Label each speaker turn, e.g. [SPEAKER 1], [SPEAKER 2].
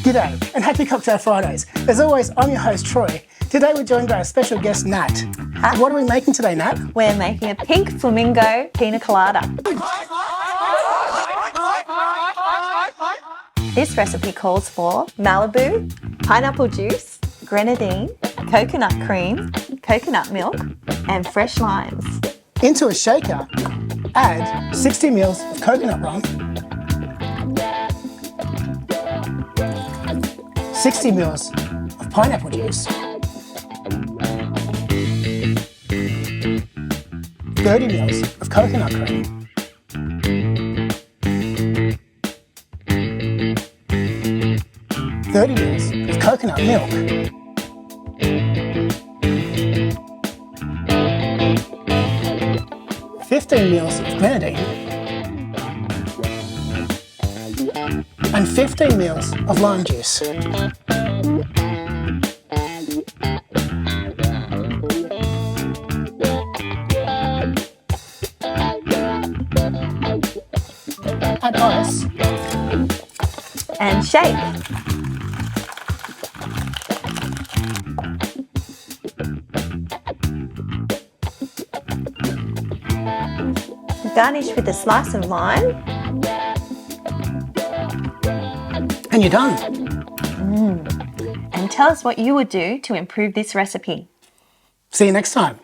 [SPEAKER 1] G'day and happy Cocktail Fridays. As always, I'm your host Troy. Today we're joined by a special guest, Nat. What are we making today, Nat?
[SPEAKER 2] We're making a pink Flamingo Pina Colada. This recipe calls for Malibu, pineapple juice, grenadine, coconut cream, coconut milk and fresh limes.
[SPEAKER 1] Into a shaker, add 60 ml of coconut rum, 60 ml of pineapple juice, 30 ml of coconut cream, 30 ml of coconut milk, 15 ml of grenadine, and 15 ml of lime juice. Add ice
[SPEAKER 2] And shake. Garnish with a slice of lime.
[SPEAKER 1] And you're done.
[SPEAKER 2] And tell us what you would do to improve this recipe.
[SPEAKER 1] See you next time.